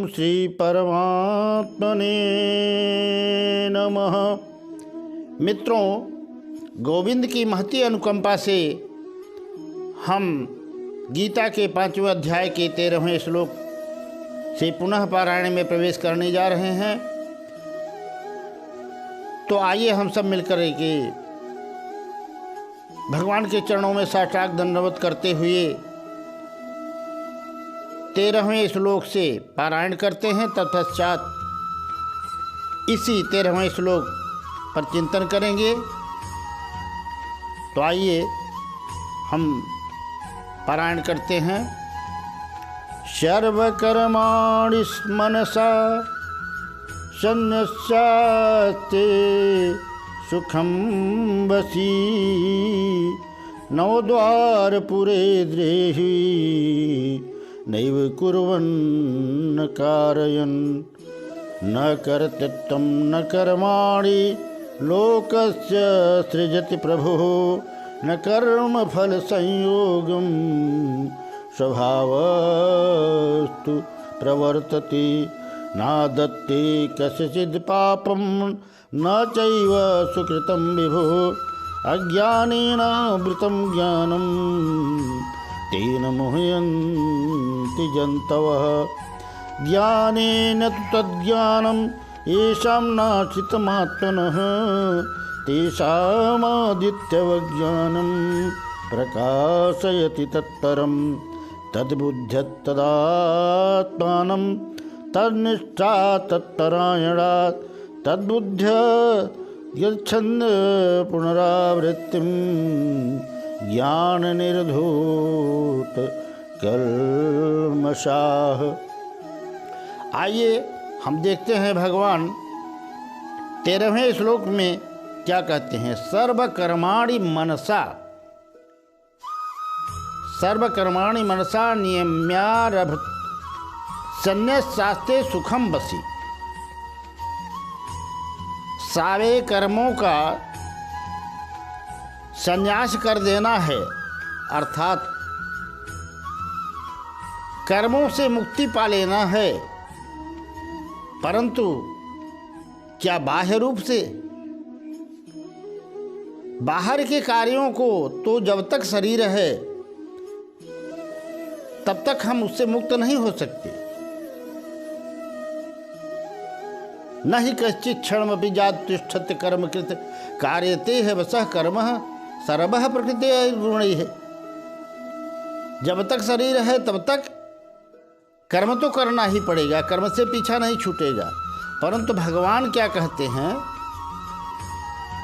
श्री परमात्मने नमः। मित्रों, गोविंद की महती अनुकंपा से हम गीता के 5वें अध्याय के 13वें श्लोक से पुनः पारायण में प्रवेश करने जा रहे हैं। तो आइए हम सब मिलकर के भगवान के चरणों में साष्टांग दंडवत करते हुए 13वें श्लोक से पारायण करते हैं। तत्पश्चात इसी 13वें श्लोक पर चिंतन करेंगे। तो आइए हम पारायण करते हैं। सर्वकर्माणि मनसा सन्न्यस्यास्ते सुखं वसी नवद्वारपुरे द्रेहि नैव कुर्वन् कारयन् न कर्तृत्वं न कर्माणि लोकस्य सृजति प्रभुः न कर्मफल संयोगं स्वभावस्तु प्रवर्तते नादत्ते कस्यचिद् पापं न चैव सुकृतं विभुः अज्ञानेनावृतं ज्ञानं तेन मुह्यन्ति जन्तवः ज्ञानेन तु तज्ज्ञानं येषां नाश्रितमात्मनः तेषामादित्यवज्ञानं प्रकाशयति तत्परं तद्बुद्ध्यत्तदात्मानं तन्निष्ठा तत्परायणा तद्बुद्ध्य यच्छन् पुनरावृत्तिं ज्ञाननिर्धूत कल्मषाः। आइए हम देखते हैं भगवान 13वें श्लोक में क्या कहते हैं। सर्वकर्माणि मनसा नियम्यारभ सन्न्यस्यास्ते सुखम बसी। सारे कर्मों का संन्यास कर देना है, अर्थात कर्मों से मुक्ति पा लेना है। परंतु क्या बाह्य रूप से? बाहर के कार्यों को तो जब तक शरीर है तब तक हम उससे मुक्त नहीं हो सकते। न ही कश्चित् क्षणमपि जातु तिष्ठति कर्मकृत कार्यते है वसः कर्मः सर्वः प्रकृतेः गुणैः। जब तक शरीर है तब तक कर्म तो करना ही पड़ेगा, कर्म से पीछा नहीं छूटेगा। परंतु भगवान क्या कहते हैं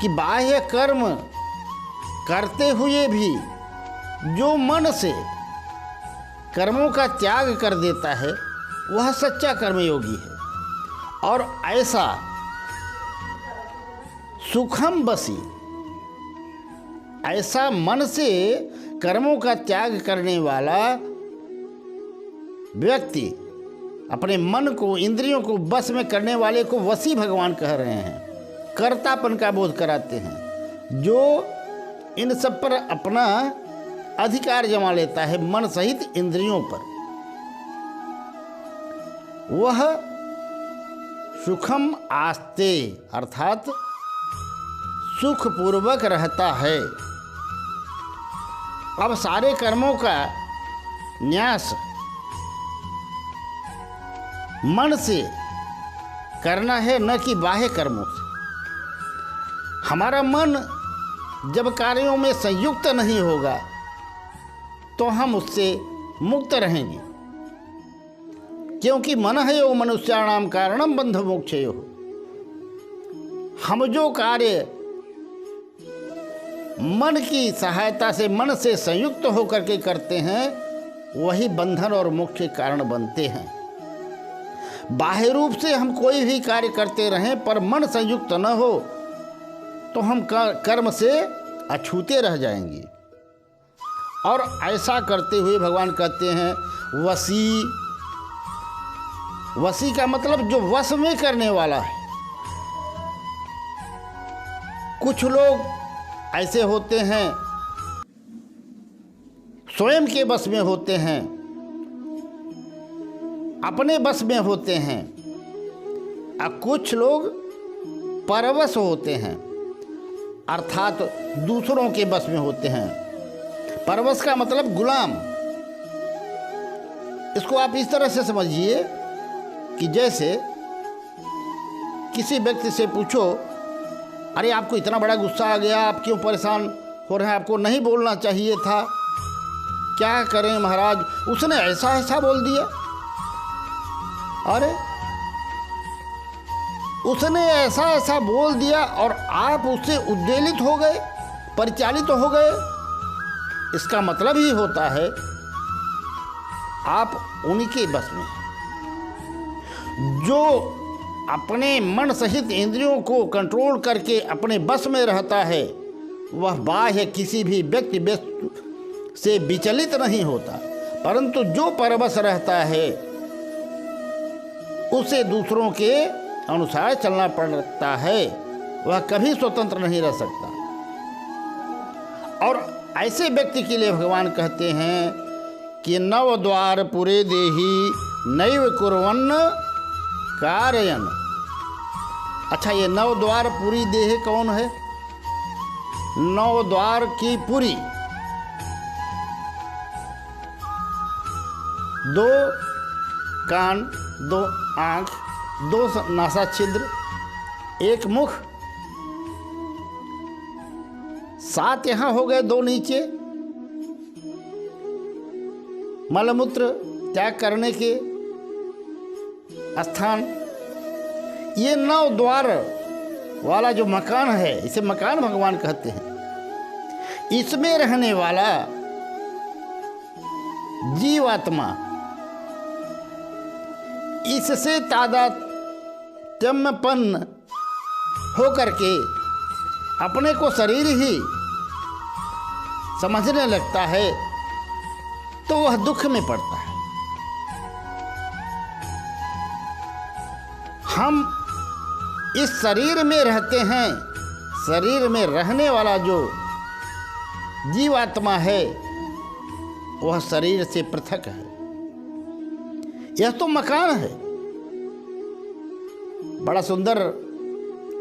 कि बाह्य कर्म करते हुए भी जो मन से कर्मों का त्याग कर देता है वह सच्चा कर्मयोगी है। और ऐसा सुखम बसी, ऐसा मन से कर्मों का त्याग करने वाला व्यक्ति, अपने मन को, इंद्रियों को बस में करने वाले को वसी भगवान कह रहे हैं। कर्तापन का बोध कराते हैं। जो इन सब पर अपना अधिकार जमा लेता है, मन सहित इंद्रियों पर, वह सुखम आस्ते अर्थात सुखपूर्वक रहता है। अब सारे कर्मों का न्यास मन से करना है, न कि बाह्य कर्मों से। हमारा मन जब कार्यों में संयुक्त नहीं होगा तो हम उससे मुक्त रहेंगे, क्योंकि मन है यो मनुष्याणाम कारणम बंध मोक्षयो। हम जो कार्य मन की सहायता से, मन से संयुक्त होकर के करते हैं, वही बंधन और मोक्ष के कारण बनते हैं। बाह्य रूप से हम कोई भी कार्य करते रहें पर मन संयुक्त न हो तो हम कर्म से अछूते रह जाएंगे। और ऐसा करते हुए भगवान कहते हैं वसी। वसी का मतलब जो वश में करने वाला है। कुछ लोग ऐसे होते हैं स्वयं के बस में होते हैं, अपने बस में होते हैं और कुछ लोग परवश होते हैं, अर्थात दूसरों के बस में होते हैं। परवश का मतलब गुलाम। इसको आप इस तरह से समझिए कि जैसे किसी व्यक्ति से पूछो, अरे आपको इतना बड़ा गुस्सा आ गया, आप क्यों परेशान हो रहे हैं, आपको नहीं बोलना चाहिए था, क्या करें महाराज, उसने ऐसा ऐसा बोल दिया। अरे उसने ऐसा ऐसा बोल दिया और आप उससे उद्वेलित हो गए, परिचालित हो गए। इसका मतलब ही होता है आप उन्हीं के बस में हैं। जो अपने मन सहित इंद्रियों को कंट्रोल करके अपने बस में रहता है, वह बाह्य किसी भी व्यक्ति वस्तु से विचलित नहीं होता, परंतु जो परवश रहता है उसे दूसरों के अनुसार चलना पड़ता है, वह कभी स्वतंत्र नहीं रह सकता। और ऐसे व्यक्ति के लिए भगवान कहते हैं कि नव द्वार पुरे देही नैव कुर्वन्न कारयन। अच्छा, ये नव द्वार पुरी देह कौन है? नौ द्वार की पुरी, दो कान, दो आँख, दो नासा छिद्र, एक मुख, 7 यहाँ हो गए, 2 नीचे, मलमूत्र त्याग करने के स्थान। ये 9 द्वार वाला जो मकान है, इसे मकान भगवान कहते हैं। इसमें रहने वाला जीवात्मा इससे तादात्म्यपन्न होकर के अपने को शरीर ही समझने लगता है, तो वह दुख में पड़ता है। हम इस शरीर में रहते हैं, शरीर में रहने वाला जो जीवात्मा है वह शरीर से पृथक है। यह तो मकान है। बड़ा सुंदर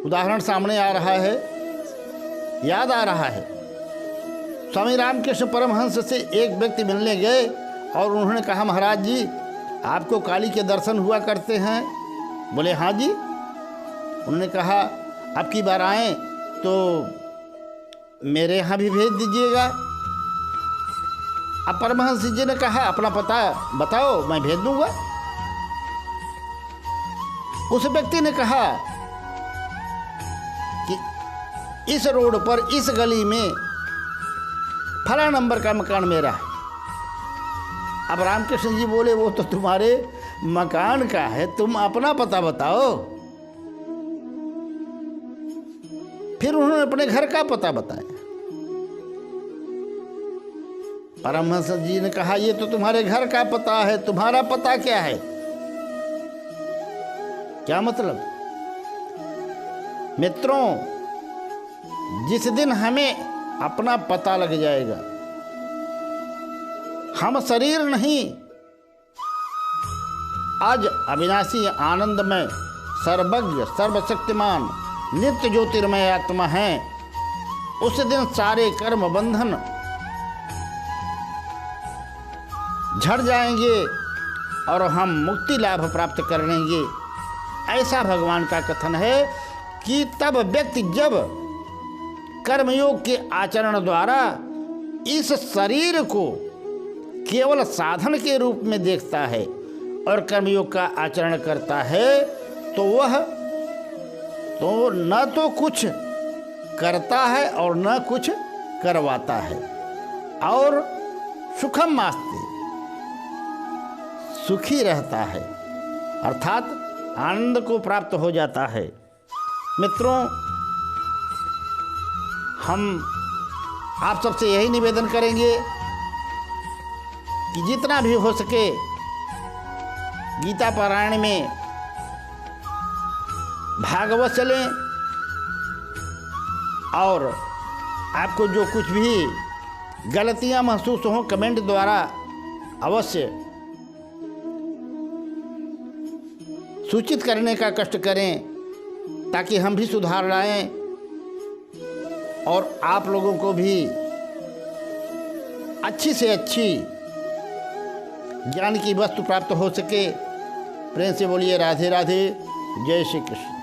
उदाहरण सामने आ रहा है, याद आ रहा है। स्वामी रामकृष्ण परमहंस से एक व्यक्ति मिलने गए और उन्होंने कहा, महाराज जी आपको काली के दर्शन हुआ करते हैं? बोले हाँ जी। उन्होंने कहा, अब की बार आएँ तो मेरे यहाँ भी भेज दीजिएगा। अब परमहंस जी ने कहा, अपना पता बताओ, मैं भेज दूंगा। उस व्यक्ति ने कहा कि इस रोड पर, इस गली में फला नंबर का मकान मेरा है। अब रामकृष्ण जी बोले, वो तो तुम्हारे मकान का है, तुम अपना पता बताओ। फिर उन्होंने अपने घर का पता बताया। परमहंस जी ने कहा, ये तो तुम्हारे घर का पता है, तुम्हारा पता क्या है? क्या मतलब? मित्रों, जिस दिन हमें अपना पता लग जाएगा, हम शरीर नहीं, आज अविनाशी आनंदमय सर्वज्ञ सर्वशक्तिमान नित्य ज्योतिर्मय आत्मा है, उस दिन सारे कर्म बंधन झड़ जाएंगे और हम मुक्ति लाभ प्राप्त कर लेंगे। ऐसा भगवान का कथन है कि तब व्यक्ति जब कर्मयोग के आचरण द्वारा इस शरीर को केवल साधन के रूप में देखता है और कर्मयोग का आचरण करता है, तो वह तो न तो कुछ करता है और न कुछ करवाता है, और सुखम मास्ते, सुखी रहता है, अर्थात आनंद को प्राप्त हो जाता है। मित्रों, हम आप सबसे यही निवेदन करेंगे कि जितना भी हो सके गीता पारायण में भागवत चलें, और आपको जो कुछ भी गलतियां महसूस हों, कमेंट द्वारा अवश्य सूचित करने का कष्ट करें ताकि हम भी सुधार लाएं और आप लोगों को भी अच्छी से अच्छी ज्ञान की वस्तु प्राप्त हो सके। प्रेम से बोलिए राधे राधे, जय श्री कृष्ण।